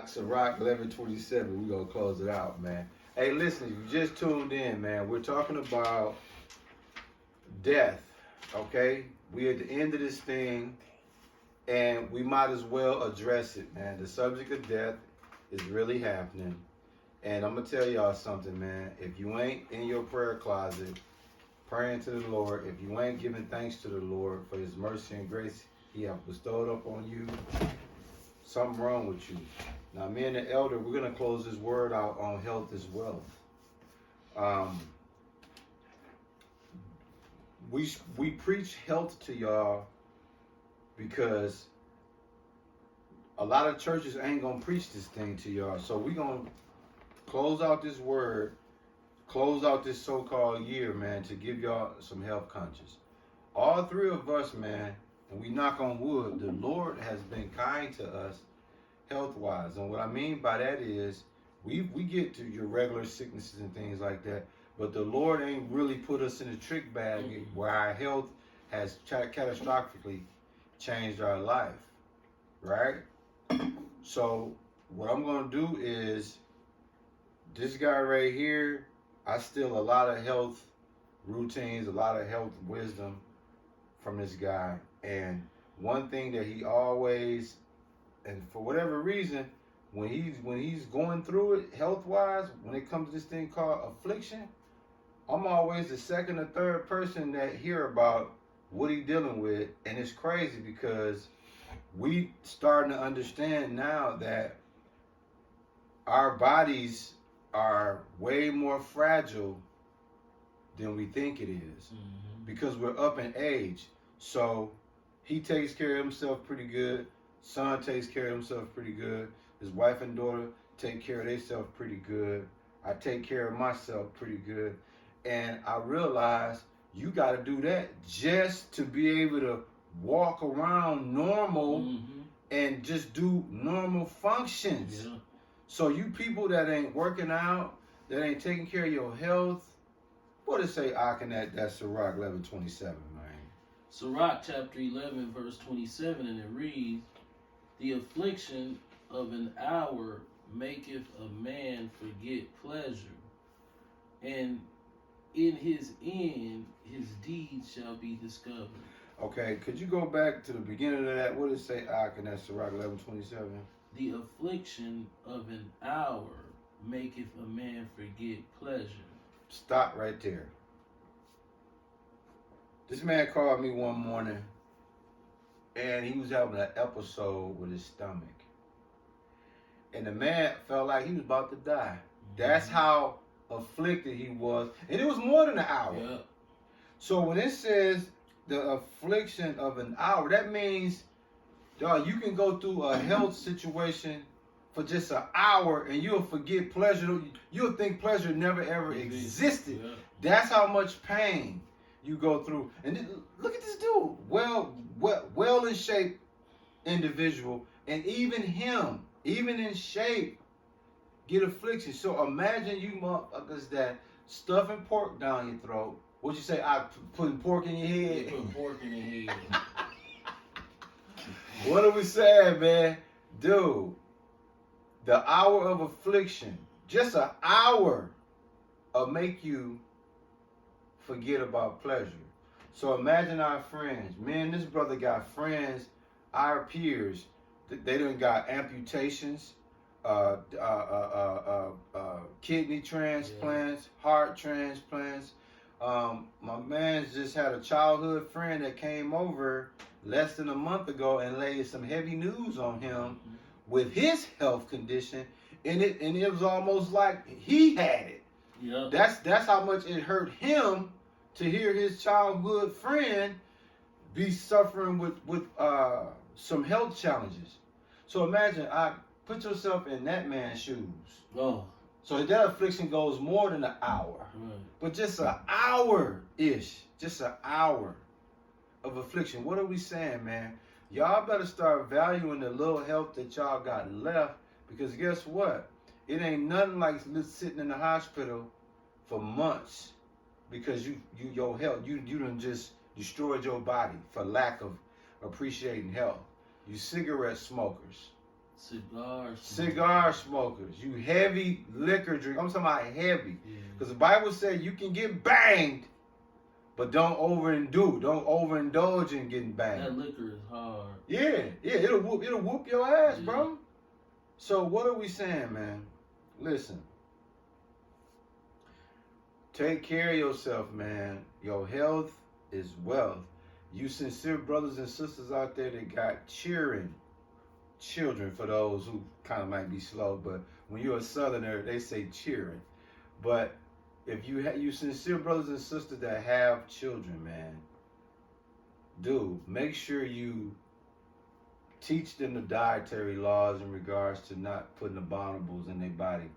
Sirach 11:27. We're going to close it out, man. Hey, listen, if you just tuned in, man, we're talking about death, okay? We're at the end of this thing, and we might as well address it, man. The subject of death is really happening. And I'm going to tell y'all something, man. If you ain't in your prayer closet praying to the Lord, if you ain't giving thanks to the Lord for his mercy and grace he has bestowed upon you, something wrong with you. Now, me and the elder, we're going to close this word out on health is wealth. We preach health to y'all because a lot of churches ain't going to preach this thing to y'all. So we're going to close out this word, close out this so-called year, man, to give y'all some health conscious. All three of us, man, and we knock on wood, the Lord has been kind to us health-wise. And what I mean by that is we get to your regular sicknesses and things like that, but the Lord ain't really put us in a trick bag where our health has catastrophically changed our life, right? So what I'm going to do is, this guy right here, I steal a lot of health routines, a lot of health wisdom from this guy. And one thing that he always, and for whatever reason, when he's going through it health-wise, when it comes to this thing called affliction, I'm always the second or third person that hear about what he's dealing with. And it's crazy because we starting to understand now that our bodies are way more fragile than we think it is, because we're up in age. So he takes care of himself pretty good. Son takes care of himself pretty good. His wife and daughter take care of themselves pretty good. I take care of myself pretty good. And I realized you got to do that just to be able to walk around normal and just do normal functions. Yeah. So you people that ain't working out, that ain't taking care of your health, what does it say, Akin, that Sirach 11:27, man? Sirach chapter 11, verse 27, and it reads, "The affliction of an hour maketh a man forget pleasure, and in his end his deeds shall be discovered." Okay, could you go back to the beginning of that? What does it say, Akin, that Sirach 11:27? The affliction of an hour maketh a man forget pleasure. Stop right there. This man called me one morning, and he was having an episode with his stomach. And the man felt like he was about to die. That's how afflicted he was. And it was more than an hour. Yeah. So when it says the affliction of an hour, that means, y'all, you can go through a health situation for just an hour and you'll forget pleasure. You'll think pleasure never ever existed. Yeah. That's how much pain you go through. And look at this dude, well in shape individual, and even him, even in shape, get affliction. So imagine you motherfuckers that stuffing pork down your throat. What you say? I putting pork in your head. Yeah, putting pork in your head. What are we saying, man? Dude, the hour of affliction, just an hour, will make you forget about pleasure. So imagine our friends. Me and this brother got friends, our peers. They done got amputations, kidney transplants, heart transplants. My man's just had a childhood friend that came over less than a month ago and laid some heavy news on him with his health condition, and it was almost like he had it. Yeah. That's how much it hurt him to hear his childhood friend be suffering with some health challenges. So imagine, put yourself in that man's shoes. Oh. So that affliction goes more than an hour. Right. But just an hour-ish, just an hour of affliction. What are we saying, man? Y'all better start valuing the little health that y'all got left, because guess what? It ain't nothing like sitting in the hospital for months because your health, you done just destroyed your body for lack of appreciating health. You cigarette smokers, Cigar smokers. You heavy liquor drink. I'm talking about heavy. Because the Bible said you can get banged, but don't overdo. Don't overindulge in getting banged. That liquor is hard. Yeah. It'll whoop your ass, bro. So what are we saying, man? Listen. Take care of yourself, man. Your health is wealth. You sincere brothers and sisters out there that got cheering children, for those who kind of might be slow, but when you're a southerner, they say cheering. But if you sincere brothers and sisters that have children, man, dude, make sure you teach them the dietary laws in regards to not putting abominables in their body.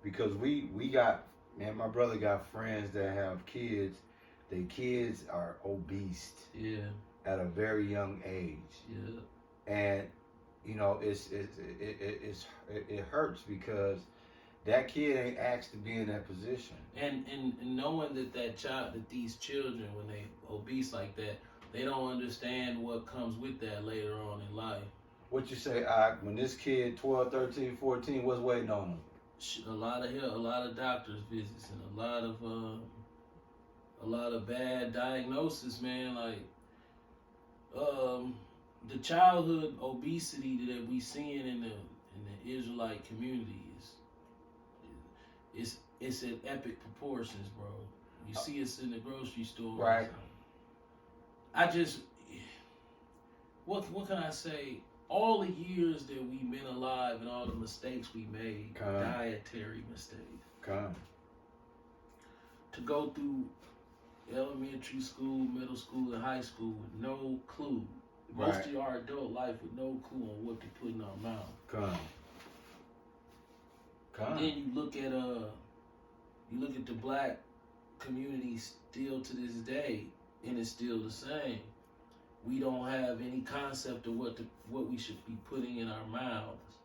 Because we got, man, my brother got friends that have kids. Their kids are obese. Yeah. At a very young age. Yeah. And you know, it hurts because that kid ain't asked to be in that position. And knowing that these children, when they obese like that, they don't understand what comes with that later on in life. What you say, when this kid 12, 13, 14, what's waiting on him? A lot of doctors visits and a lot of bad diagnosis, man. Like the childhood obesity that we seeing in the Israelite community is at epic proportions, bro. You see us in the grocery store. Right. What can I say? All the years that we've been alive and all the mistakes we made, dietary mistakes. To go through elementary school, middle school, and high school with no clue. Most of our adult life with no clue on what to put in our mouth. And then you look at the black community still to this day, and it's still the same. We don't have any concept of what we should be putting in our mouths.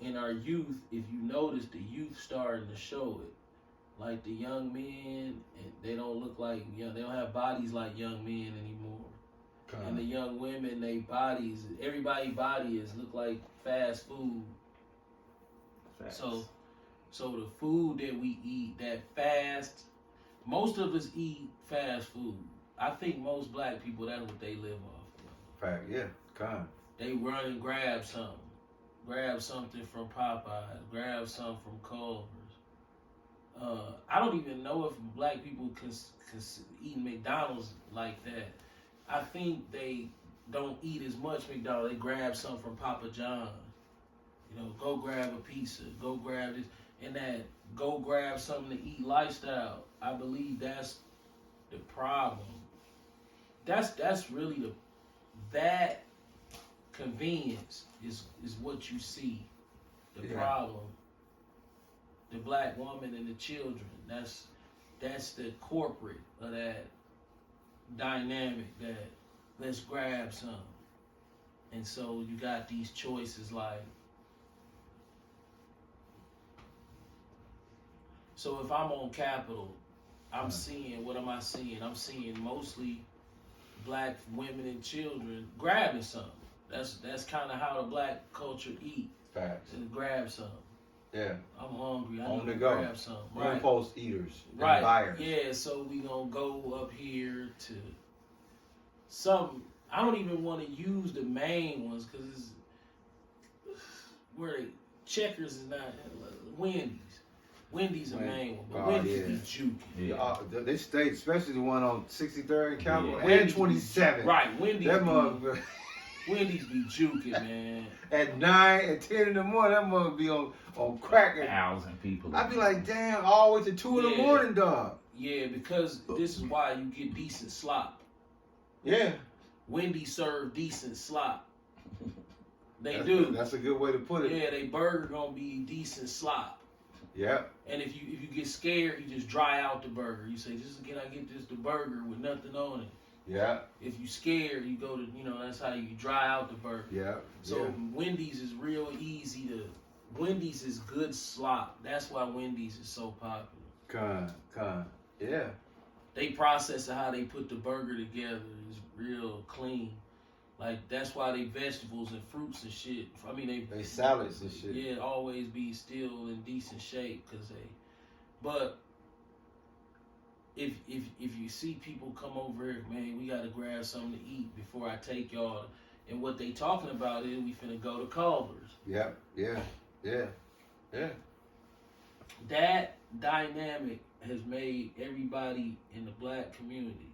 In our youth, if you notice, the youth starting to show it. Like the young men, and they don't look like they don't have bodies like young men anymore. And the young women, everybody's body look like fast food. So the food that we eat, that fast, most of us eat fast food. I think most black people, that's what they live off of. Fact, yeah, They run and grab something. Grab something from Popeyes. Grab something from Culver's. I don't even know if black people can eat McDonald's like that. I think they don't eat as much McDonald's. They grab something from Papa John's. Go grab a pizza. Go grab this. And that go grab something to eat lifestyle. I believe that's the problem. That's really that convenience is what you see. The problem. The black woman and the children. That's the corporate of that dynamic that let's grab some. And so you got these choices like, so if I'm on Capitol, I'm seeing, what am I seeing? I'm seeing mostly black women and children grabbing something. That's kind of how the black culture eat. Facts. And grab something. Yeah. I'm hungry. I On need the to go. grab something. Right. Impulse eaters. Right. And buyers. Yeah, so we gonna go up here to some. I don't even want to use the main ones because it's where they Checkers is not Wendy's. Wendy's a main one, but Wendy's be juking. Yeah. They stay, especially the one on 63rd and Capitol and Wendy's 27. Right, Wendy's. That mother. Wendy's be juking, man. At 9 and 10 in the morning, that mother be on crack. 1,000 people. I'd be like, damn, all the way to 2 in the morning, dog. Yeah, because this is why you get decent slop. Yeah. Wendy's serve decent slop. They do. That's a good way to put it. Yeah, they burger gonna be decent slop. Yeah. And if you get scared, you just dry out the burger. You say, can I get the burger with nothing on it? Yeah. If you scared, you go to, that's how you dry out the burger. Yeah. So Wendy's is real easy to, Wendy's is good slop. That's why Wendy's is so popular. Yeah. They process of how they put the burger together is real clean. Like, that's why they vegetables and fruits and shit. I mean, They salads and shit. Yeah, always be still in decent shape, cause they. But if you see people come over here, man, we gotta grab something to eat before I take y'all. And what they talking about is we finna go to Culver's. Yeah. That dynamic has made everybody in the black community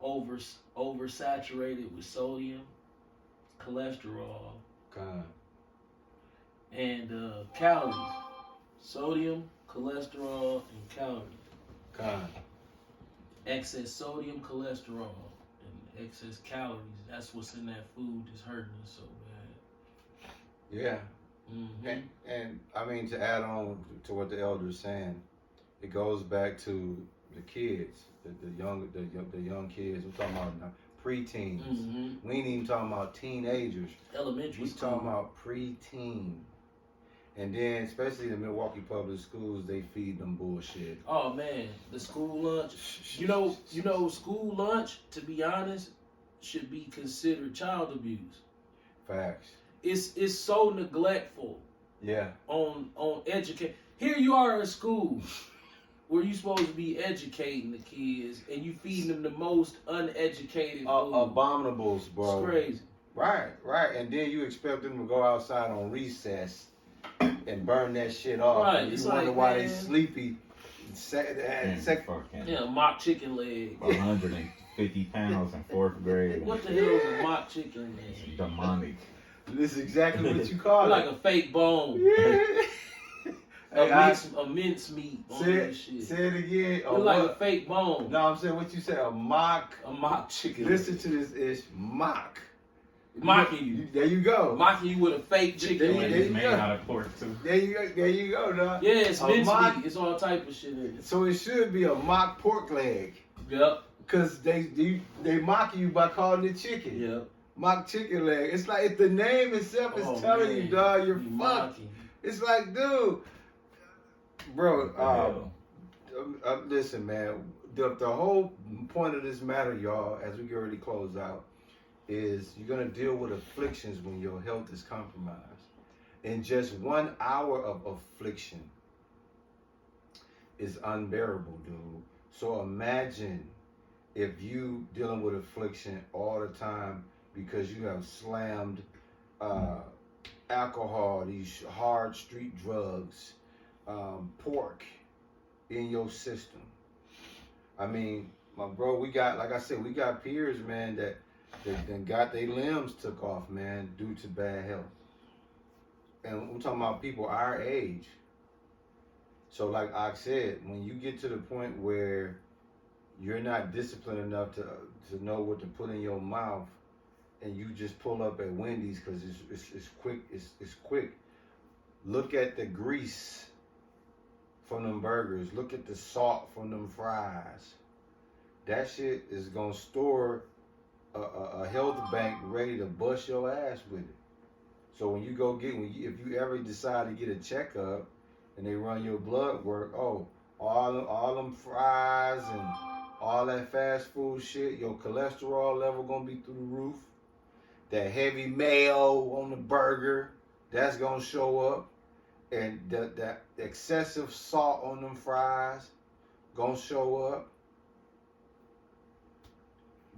oversaturated with sodium, cholesterol, and calories. Sodium, cholesterol, and calories. Excess sodium, cholesterol, and excess calories. That's what's in that food that's hurting us so bad. Yeah. Mm-hmm. And I mean, to add on to what the elder's saying, it goes back to the kids, the young kids. We're talking about now, preteens. Mm-hmm. We ain't even talking about teenagers. Elementary school. We talking about preteen. And then, especially the Milwaukee public schools, they feed them bullshit. Oh man, the school lunch. You know, school lunch, to be honest, should be considered child abuse. Facts. It's so neglectful. Yeah. On educate. Here you are at school where you supposed to be educating the kids, and you feeding them the most uneducated food. Abominables, bro. It's crazy. Right. And then you expect them to go outside on recess and burn that shit off. Right. And it's you wonder like, why man, they sleepy. Yeah, mock chicken leg. 150 pounds in 4th grade. What the hell is a mock chicken leg? It's demonic. This is exactly what you call it. Like a fake bone. Yeah. A mince meat on say that shit. Say it again. It's like a fake bone. No, I'm saying what you said. A mock chicken. Listen to this ish. Mock. Mocking you. There you go. Mocking you with a fake chicken. It's made out of pork too. There you go, dog. Yeah, it's mince meat. It's all type of shit in it. So it should be a mock pork leg. Yep. Cause they mock you by calling it chicken. Yep. Mock chicken leg. It's like if the name itself is telling you, dog, you're fucked. Mocking. It's like, dude, bro. Listen, man. The whole point of this matter, y'all, as we get ready to close out, is you're gonna deal with afflictions when your health is compromised. And just 1 hour of affliction is unbearable, dude. So imagine if you dealing with affliction all the time because you have slammed alcohol, these hard street drugs, pork in your system. I mean, my bro, we got peers, man, that got their limbs took off, man, due to bad health. And we're talking about people our age. So like I said, when you get to the point where you're not disciplined enough to know what to put in your mouth, and you just pull up at Wendy's because it's quick. Look at the grease from them burgers. Look at the salt from them fries. That shit is gonna store a health bank ready to bust your ass with it. So when you go if you ever decide to get a checkup and they run your blood work, all them fries and all that fast food shit, your cholesterol level gonna be through the roof. That heavy mayo on the burger, that's gonna show up. And that excessive salt on them fries gonna show up.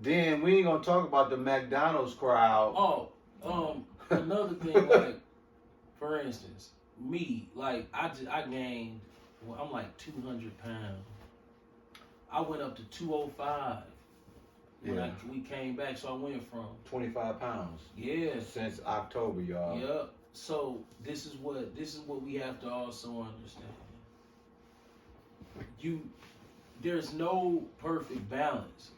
Then we ain't gonna talk about the McDonald's crowd. Another thing, like, for instance, me, like, I gained, I'm like 200 pounds. I went up to 205 when we came back, so I went from 25 pounds. Yeah. Since October, y'all. Yep. So this is what we have to also understand. There's no perfect balance.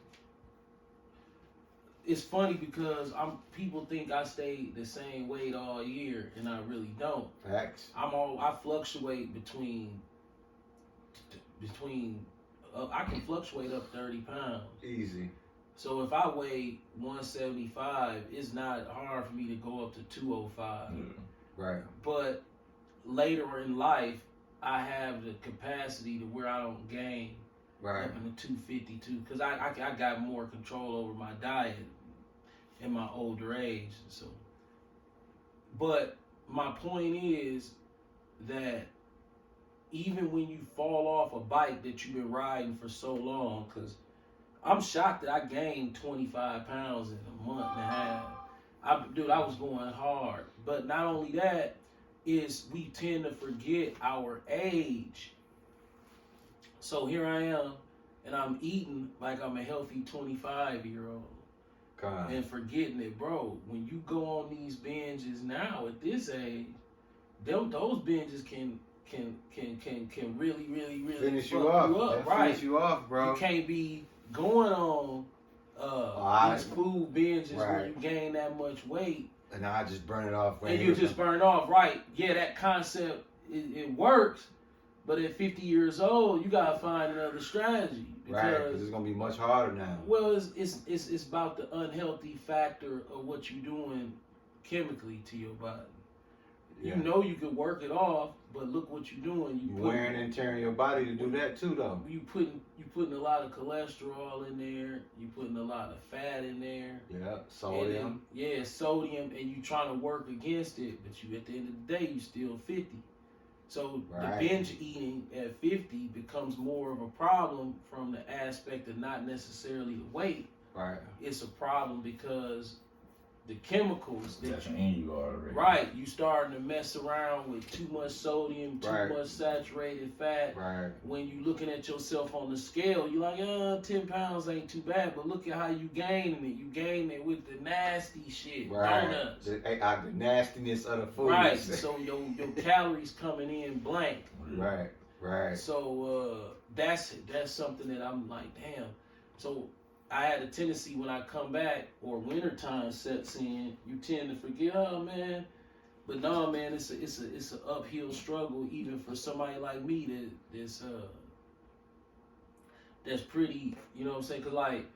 It's funny because people think I stay the same weight all year, and I really don't. Facts. I fluctuate between I can fluctuate up 30 pounds. Easy. So if I weigh 175, it's not hard for me to go up to 205. Right. But later in life, I have the capacity to where I don't gain up in the 252 because I got more control over my diet. in my older age. So, but my point is that even when you fall off a bike that you've been riding for so long, because I'm shocked that I gained 25 pounds in a month and a half. I was going hard. But not only that, is we tend to forget our age. So here I am, and I'm eating like I'm a healthy 25-year-old. God. And forgetting it, bro. When you go on these binges now at this age, those binges can really, really, really Finish fuck you off. up, right? Finish you off, bro. You can't be going on these food binges where you gain that much weight. And I just burn it off. And you just burn it off, right? Yeah, that concept, it works. But at 50 years old, you gotta find another strategy. Right, because it's gonna be much harder now. Well, it's about the unhealthy factor of what you're doing chemically to your body. Yeah. You know you can work it off, but look what you're doing. You wearing and tearing your body to do that too, though. You putting a lot of cholesterol in there. You putting a lot of fat in there. Yeah, sodium. Sodium, and you trying to work against it, but you at the end of the day you still 50. So the binge eating at 50 becomes more of a problem from the aspect of not necessarily the weight. Right. It's a problem because the chemicals that you already. Right, you starting to mess around with too much sodium, too much saturated fat. Right. When you looking at yourself on the scale, you're like, 10 pounds ain't too bad, but look at how you gaining it. You gain it with the nasty shit, donuts. The nastiness of the food. Right, so your calories coming in blank. Right, right. So that's something that I'm like, damn. So I had a tendency when I come back or wintertime sets in, you tend to forget, oh man. But no, man, it's an uphill struggle even for somebody like me that's pretty, you know what I'm saying? Cause like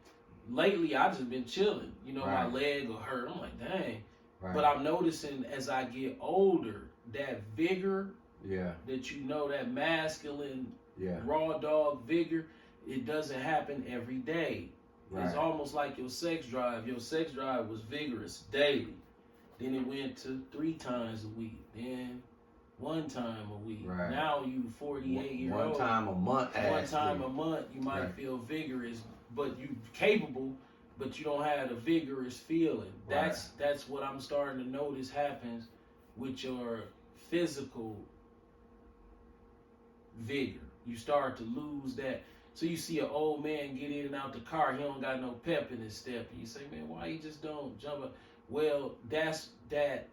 lately I just been chilling, you know, my leg will hurt. I'm like, dang. Right. But I'm noticing as I get older, that vigor, that you know, that masculine, raw dog vigor, it doesn't happen every day. Right. It's almost like your sex drive. Your sex drive was vigorous daily. Then it went to 3 times a week. Then 1 time a week. Right. Now you 48-year-old. 1 time a month. 1 time a month, you might feel vigorous, but you capable, but you don't have a vigorous feeling. That's what I'm starting to notice happens with your physical vigor. You start to lose that. So you see an old man get in and out the car, he don't got no pep in his step. And you say, man, why you just don't jump up? Well, that's that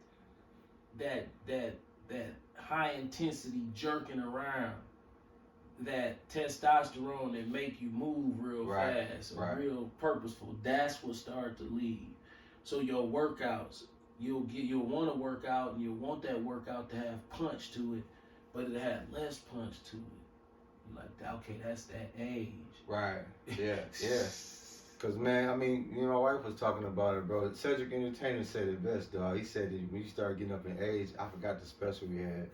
high intensity jerking around, that testosterone that make you move real fast or real purposeful. That's what start to lead. So your workouts, you'll want to work out and you'll want that workout to have punch to it, but it had less punch to it. Like, okay, that's that age. Right. Yeah. Yeah. Cause man, I mean, you know, my wife was talking about it, bro. Cedric Entertainer said it best, dog. He said that when you start getting up in age, I forgot the special we had,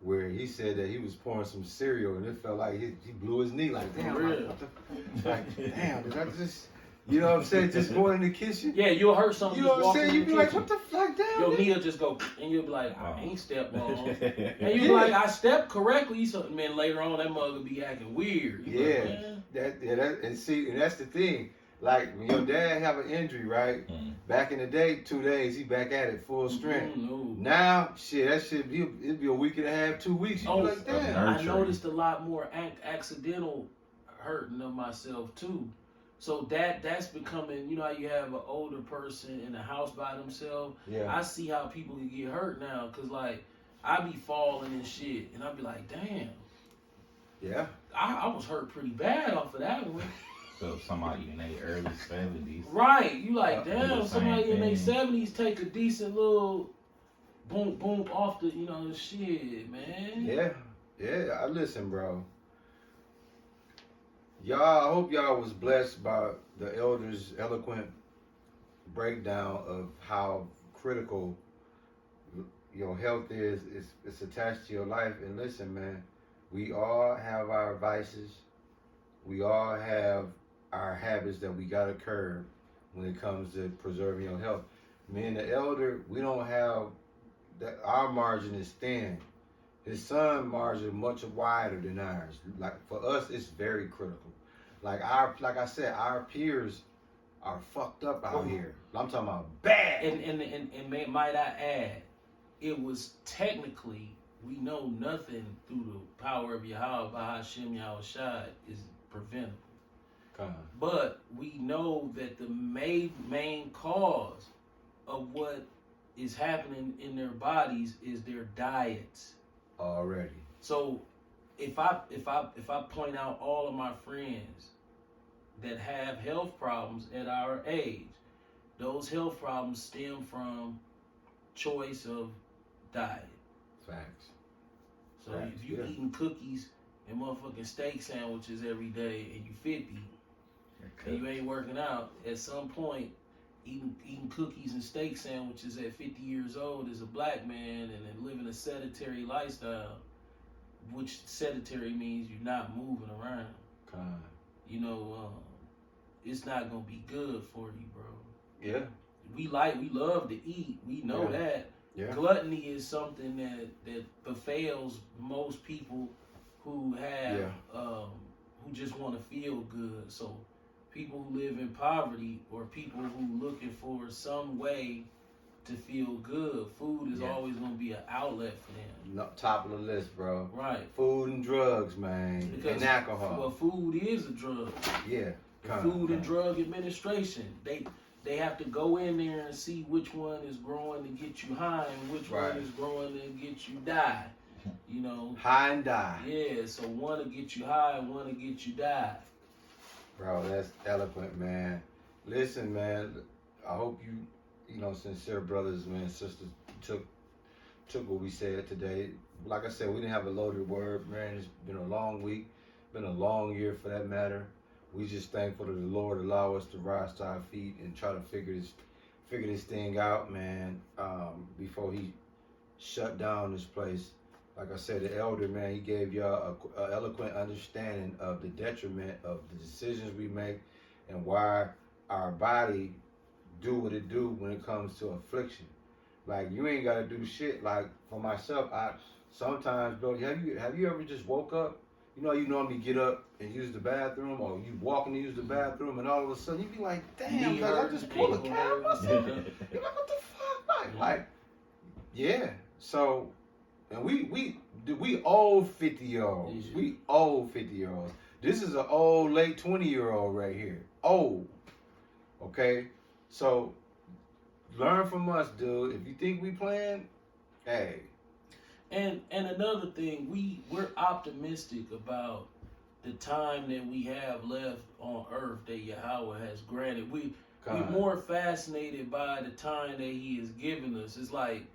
where he said that he was pouring some cereal and it felt like he blew his knee. Like, damn, damn, did I just? You know what I'm saying? Just going in the kitchen. Yeah, you'll hurt something. You know what I'm saying? You'll be like, what the fuck, damn? Your knee will just go, and you'll be like, I ain't stepped wrong. And you'll be like, I stepped correctly. So, man, later on, that mug will be acting weird. And that's the thing. Like, when your dad have an injury, right? Back in the day, 2 days, he back at it full strength. Now, shit, that shit, it'd be a week and a half, 2 weeks. You'd be like, damn. I noticed a lot more accidental hurting of myself, too. So that's becoming, you know how you have an older person in the house by themselves? Yeah. I see how people can get hurt now, because, like, I be falling and shit, and I be like, damn. Yeah. I was hurt pretty bad off of that one. So somebody in their early 70s. Right. You like, damn, somebody in their 70s take a decent little boom off the, you know, shit, man. Yeah. Yeah. I listen, bro. Y'all, I hope y'all was blessed by the elders' eloquent breakdown of how critical your health is. It's attached to your life. And listen, man, we all have our vices. We all have our habits that we gotta curb. when it comes to preserving your health. Me and the elder, we don't have that. Our margin is thin. His son margin much wider than ours. Like for us, it's very critical. Like I said, our peers are fucked up out here. I'm talking about bad. And might I add, it was technically, we know nothing through the power of Yahweh by Hashem Yahushai is preventable. But we know that the main cause of what is happening in their bodies is their diets. Already. So if I point out all of my friends that have health problems at our age, those health problems stem from choice of diet. Facts. So Facts, if you eating cookies and motherfucking steak sandwiches every day and you 50 and you ain't working out, at some point eating cookies and steak sandwiches at 50 years old as a black man and then living a sedentary lifestyle, which sedentary means you're not moving around. You know, it's not gonna be good for you, bro. Yeah. We love to eat. We know that. Yeah. Gluttony is something that befalls most people who have who just want to feel good. So people who live in poverty or people who looking for some way to feel good, food is always going to be an outlet for them. No, top of the list, bro. Right. Food and drugs, man. Because, and alcohol. Well, food is a drug. Yeah. Food and Drug Administration. They have to go in there and see which one is growing to get you high and which one is growing to get you die. You know. High and die. Yeah, so one to get you high and one to get you die. Bro, that's eloquent, man. Listen, man, I hope you know, sincere brothers, man, sisters, took what we said today. Like I said, we didn't have a loaded word, man. It's been a long week, been a long year for that matter. We just thankful that the Lord allow us to rise to our feet and try to figure this thing out, man, before he shut down this place. Like I said, the elder, man, he gave y'all a eloquent understanding of the detriment of the decisions we make and why our body do what it do when it comes to affliction. Like, you ain't got to do shit. Like, for myself, I sometimes, bro, have you ever just woke up? You know, you normally get up and use the bathroom, or you walking to use the bathroom, and all of a sudden you be like, damn, like, I just pulled a cab or something. You're like, what the fuck? Like, yeah. So, and we old 50-year-olds. We old 50-year-olds. This is an old late 20-year-old right here. Old. Okay? So, learn from us, dude. If you think we playing, hey. And another thing, we're optimistic about the time that we have left on earth that Yahweh has granted. We're more fascinated by the time that he has given us. It's like,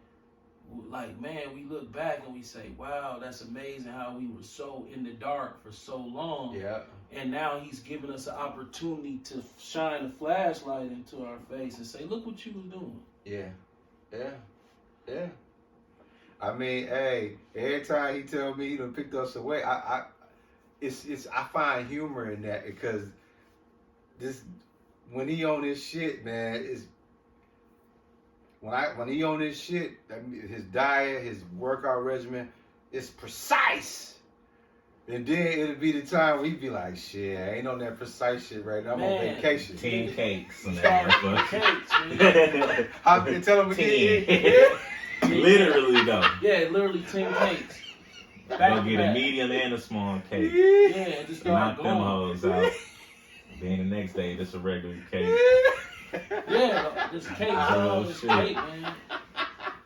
man, we look back and we say, wow, that's amazing how we were so in the dark for so long. Yeah. And now he's given us an opportunity to shine a flashlight into our face and say, look what you was doing. Yeah. I mean, hey, every time he tell me he done picked us away, I find humor in that, because when he on his shit, man, when he on his shit, his diet, his workout regimen, it's precise. And then it'll be the time where he be like, shit, I ain't on that precise shit right now. I'm on vacation. 10 cakes. And How can tell him again? Literally though. Yeah, literally 10 cakes. Go get a medium and a small cake. Yeah, just start knock them hoes out. Then the next day, just a regular cake. Yeah, just cake. Just cake, man.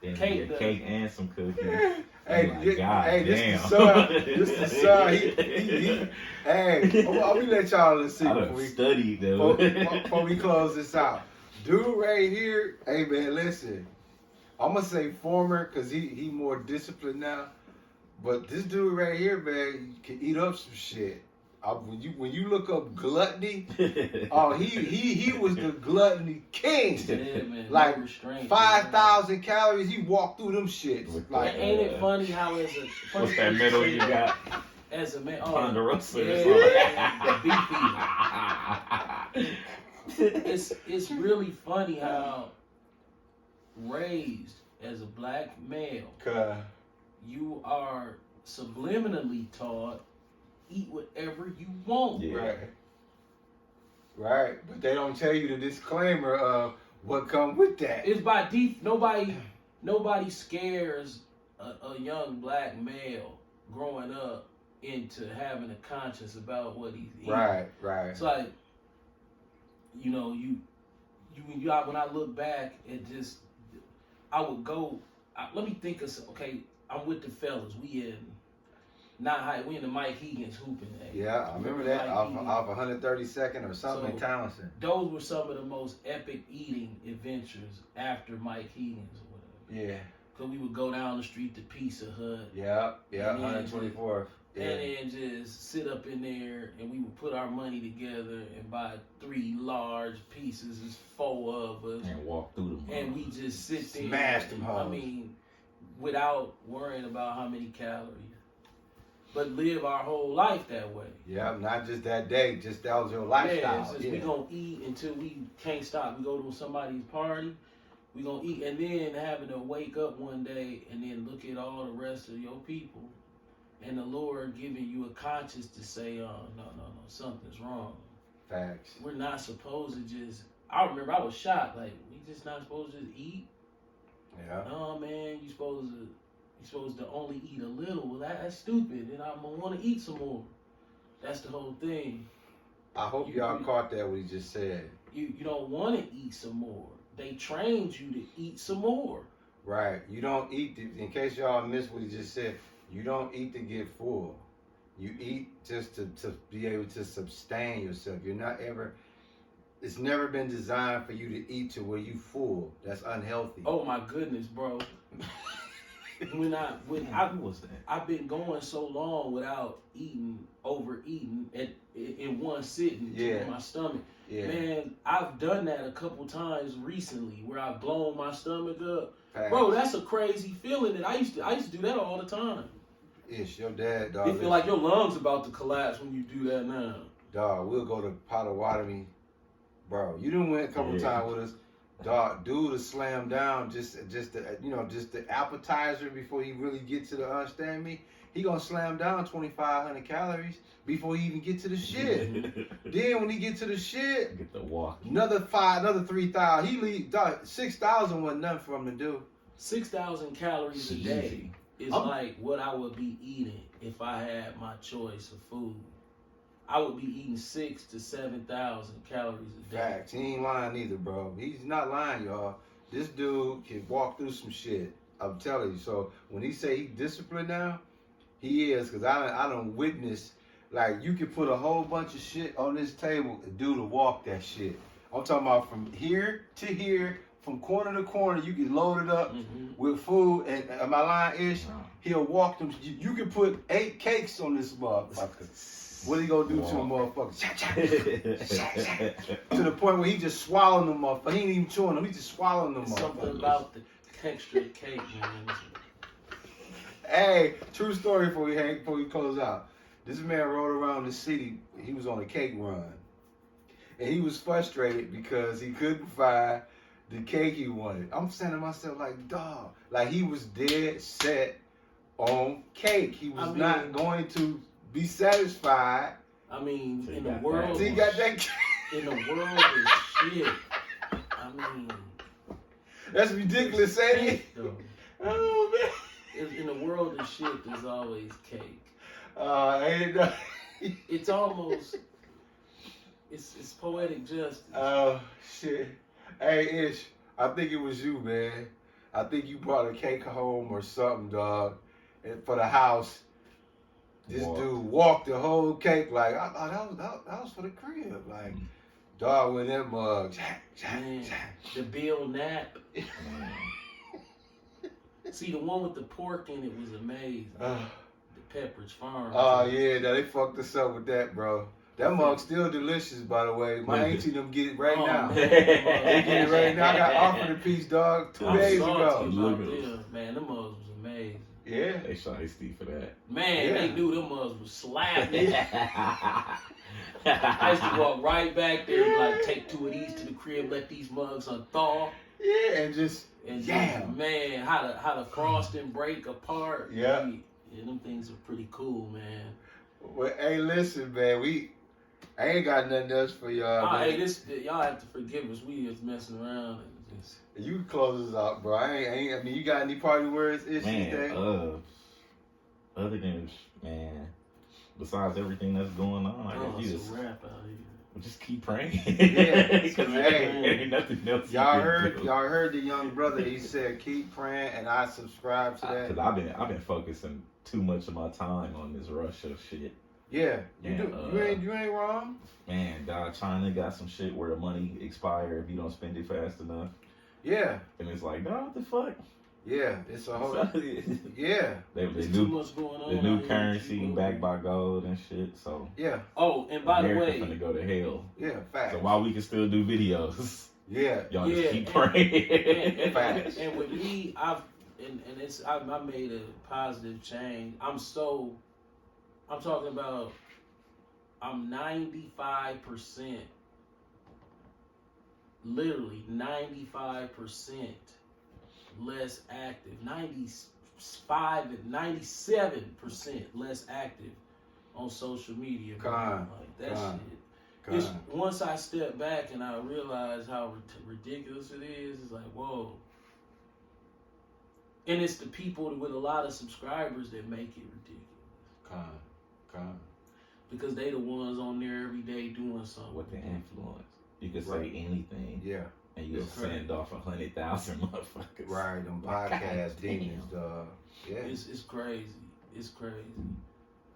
Then cake, a cake and some cookies. Hey, this the son. Hey, I'm gonna let y'all see before we close this out. Dude right here, hey man, listen. I'm gonna say former, cause he more disciplined now. But this dude right here, man, can eat up some shit. When you look up gluttony, he was the gluttony king. Yeah, man, like 5,000 calories, he walked through them shits. Like, ain't it funny how as a what's that middle you got? As a man, Ponderosa. Beef eater. it's really funny how raised as a black male, you are subliminally taught eat whatever you want. Yeah. Right. But they don't tell you the disclaimer of what come with that. It's by nobody scares a young black male growing up into having a conscience about what he's eating. Right. It's like, you when I look back, it just, I would go, let me think of, okay, I'm with the fellas. We in the Mike Higgins hooping age. Yeah, I remember that off 132nd or something in Townsend. Those were some of the most epic eating adventures after Mike Higgins or whatever. Yeah. Because we would go down the street to Pizza Hut. Yeah, 124th. Yeah. And then just sit up in there, and we would put our money together and buy 3 large pieces. There's 4 of us. And walk through them. And we just sit there. Smash them hoes. I mean, without worrying about how many calories. But live our whole life that way. Yeah, not just that day, just that was your lifestyle. Yeah, we gonna eat until we can't stop. We go to somebody's party, we gonna eat, and then having to wake up one day and then look at all the rest of your people, and the Lord giving you a conscience to say, no, something's wrong. Facts. We're not supposed to just. I remember I was shocked. Like, we just not supposed to just eat. Yeah. No, man, you supposed to only eat a little. Well, that's stupid, and I'm gonna want to eat some more. That's the whole thing. I hope y'all caught that what he just said. You don't want to eat some more. They trained you to eat some more. Right. You don't eat in case y'all missed what he just said. You don't eat to get full. You eat just to be able to sustain yourself. You're not ever. It's never been designed for you to eat to where you full. That's unhealthy. Oh my goodness, bro. I've been going so long without overeating in one sitting to my stomach. Yeah. Man, I've done that a couple times recently where I've blown my stomach up. Facts. Bro, that's a crazy feeling that I used to do that all the time. It's your dad, dog. You feel like your lungs about to collapse when you do that now. Dog, we'll go to Potawatomi. Bro, you done went a couple times with us. Dog, dude will slam down just the appetizer before he really get to the understand me. He gonna slam down 2,500 calories before he even get to the shit. Then when he get to the shit, get the walk. Another 3,000. He leave. Dog, 6,000 wasn't nothing for him to do. 6,000 calories a day is like what I would be eating if I had my choice of food. I would be eating 6,000 to 7,000 calories a day. Facts. He ain't lying either, bro. He's not lying, y'all. This dude can walk through some shit. I'm telling you. So when he say he disciplined now, he is. Because I done witnessed, like, you can put a whole bunch of shit on this table and do to walk that shit. I'm talking about from here to here, from corner to corner. You can load it up with food. And am I lying, Ish? He'll walk them. You can put 8 cakes on this motherfucker. What he gonna do to the motherfucker? To the point where he just swallowing them motherfucker. He ain't even chewing them. He just swallowing them motherfuckers. Something about the texture of cake, man. Hey, true story before we close out. This man rode around the city. He was on a cake run. And he was frustrated because he couldn't find the cake he wanted. I'm saying to myself, like, dog. Like, he was dead set on cake. He was not going to be satisfied. I mean, so in the world. So he got that. In the world of shit. I mean, that's ridiculous, ain't it? Oh man. In the world of shit, there's always cake. Ain't no. It's almost. It's poetic justice. Oh shit. Hey Ish, I think it was you, man. I think you brought a cake home or something, dog, and for the house. This dude walked the whole cake like I thought that was for the crib. Like, dog, when that mug, the Bill Knapp. See, the one with the pork in it was amazing. The Pepperidge Farm. Oh yeah, they fucked us up with that, bro. That mug's still delicious, by the way. My auntie them get it right now. Man. They get it right now. I got offered a piece, dog, 2 days ago. Man, them mugs was amazing. Yeah. They shot Steve for that. Man, they knew them mugs was slapping. I used to walk right back there and like take 2 of these to the crib, let these mugs unthaw. Yeah, and just man, how the frosting break apart. Yeah. Yeah, them things are pretty cool, man. Well, hey, listen, man, I ain't got nothing else for y'all. Hey, y'all have to forgive us. We just messing around and just. You can close us out, bro. I mean, you got any party words, issues, man, other than, man, besides everything that's going on, I guess you just rap out here. Just keep praying. Yeah, because ain't nothing else. Y'all heard the young brother. He said, "Keep praying," and I subscribe to that. Because I've been focusing too much of my time on this Russia shit. Yeah, you ain't wrong. Man, China got some shit where the money expire if you don't spend it fast enough. Yeah, and it's like, no, what the fuck? Yeah, it's a whole. Yeah, there's too much going on. The new currency backed by gold and shit. So yeah. Oh, and by America the way, finna go to hell. Yeah, facts. So while we can still do videos, yeah, y'all just keep praying. Facts. And with me, I made a positive change. I'm talking about. I'm 95%. Literally 95%. Less active, 97% less active on social media. Like that shit. It's, once I step back and I realize how ridiculous it is, it's like, whoa. And it's the people with a lot of subscribers that make it ridiculous. Because they the ones on there every day doing something. With the influence. You can say anything. Yeah. And you'll send off 100,000 motherfuckers. Right, on podcast demons, dog. Yeah. It's crazy. It's crazy.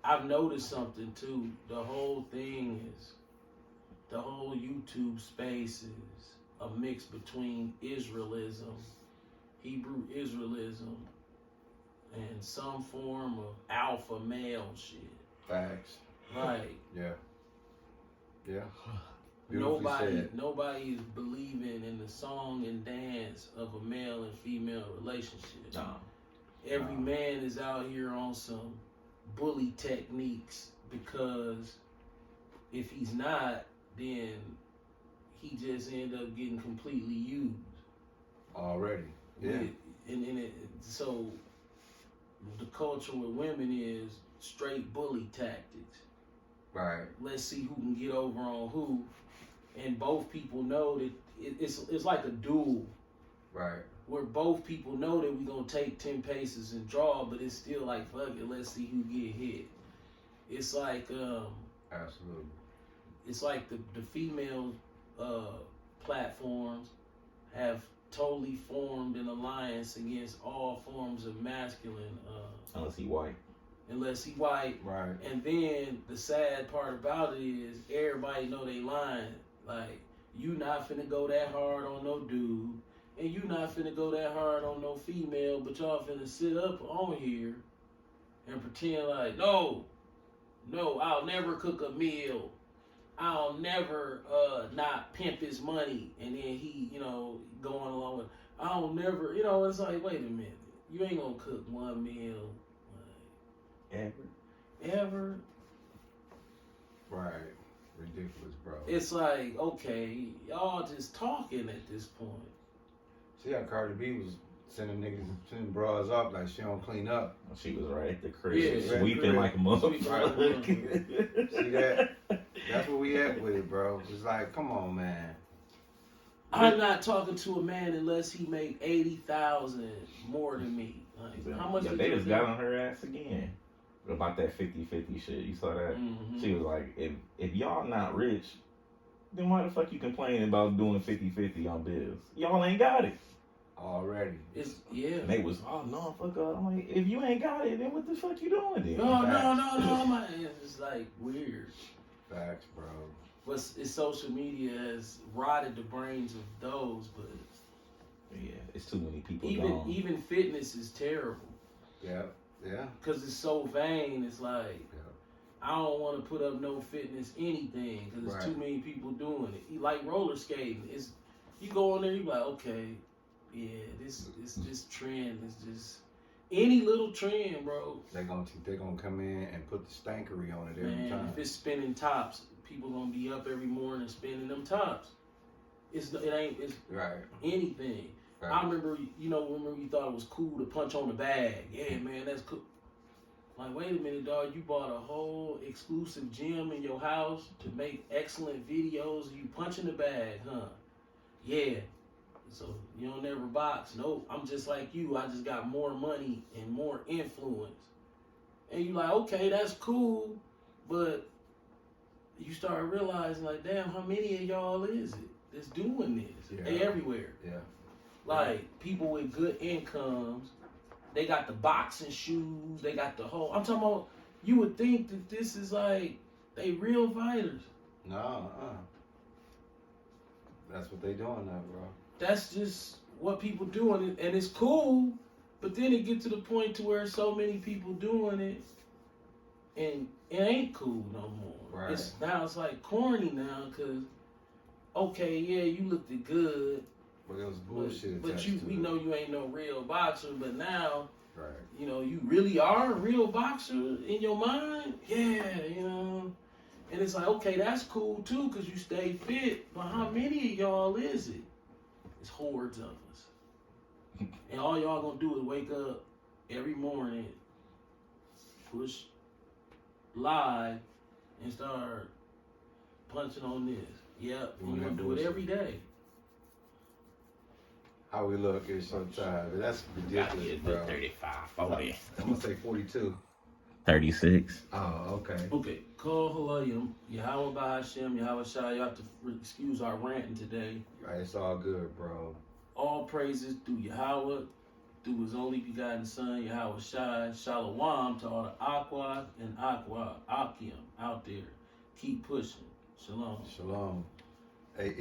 I've noticed something too. The whole YouTube space is a mix between Israelism, Hebrew Israelism, and some form of alpha male shit. Facts. Right. Yeah. Yeah. Nobody is believing in the song and dance of a male and female relationship. No. Every man is out here on some bully techniques because if he's not, then he just end up getting completely used. Already. Yeah. So the culture with women is straight bully tactics. Right. Let's see who can get over on who. And both people know that it's like a duel. Right. Where both people know that we're going to take 10 paces and draw, but it's still like, fuck it, let's see who get hit. It's like, absolutely. It's like the female platforms have totally formed an alliance against all forms of masculine. Unless he white. Right. And then the sad part about it is everybody know they lying. Like, you not finna go that hard on no dude, and you not finna go that hard on no female, but y'all finna sit up on here and pretend like, no, I'll never cook a meal. I'll never not pimp his money. And then he, going along with, I'll never, it's like, wait a minute. You ain't gonna cook one meal. Ever? Right. Ridiculous, bro. It's like, okay, y'all just talking at this point. See how Cardi B was sending bras up like she don't clean up. She was right at the crib. Yeah, sweeping like a motherfucker. See that? That's what we at with it, bro. It's like, come on, man. I'm not talking to a man unless he make 80,000 more than me. Like, how much? They just got on her ass again about that 50-50 shit. You saw that? Mm-hmm. She was like, if y'all not rich, then why the fuck you complaining about doing 50-50 on bills? Y'all ain't got it. Already. And they was, oh no, fuck up. I'm like, if you ain't got it, then what the fuck you doing then? No. It's like weird. Facts, bro. But social media has rotted the brains of those, but yeah, it's too many people. Even fitness is terrible. Yeah. Because it's so vain. It's like, I don't want to put up no fitness anything because there's too many people doing it. Like roller skating, you go on there, you like, okay, yeah, this trend is just any little trend, bro. They're gonna come in and put the stankery on it every time. If it's spinning tops, people gonna be up every morning spending them tops. It's Right. anything. Right. I remember, remember you thought it was cool to punch on the bag. Yeah, man, that's cool. Like, wait a minute, dog. You bought a whole exclusive gym in your house to make excellent videos. You punching the bag, huh? Yeah. So you don't never box. Nope. I'm just like you. I just got more money and more influence. And you like, okay, that's cool, but you start realizing, like, damn, how many of y'all is it that's doing this? Yeah. They everywhere. Yeah. Like, people with good incomes, they got the boxing shoes, they got the whole. I'm talking about, you would think that this is like, they real fighters. No, that's what they doing now, bro. That's just what people doing, and it's cool. But then it get to the point to where so many people doing it, and it ain't cool no more. Right. It's like corny now, cause okay, yeah, you looked good, But it was bullshit. but we know you ain't no real boxer. But now, Right. You really are a real boxer in your mind. Yeah, and it's like, okay, that's cool too, cause you stay fit. But how many of y'all is it? It's hordes of us. And all y'all gonna do is wake up every morning, push live, and start punching on this. Yep, you're gonna do it every day. How we look is sometimes. That's ridiculous, bro. 35, 40. I'm gonna say 42. 36. Oh, okay. Okay, call Halayim, Yahweh Bahashem, Yahweh Shai. You have to excuse our ranting today. Right, it's all good, bro. All praises through Yahweh, through his only begotten son, Yahweh Shai. Shalom to all the Aqua and Akim out there. Keep pushing. Shalom. Shalom. Hey.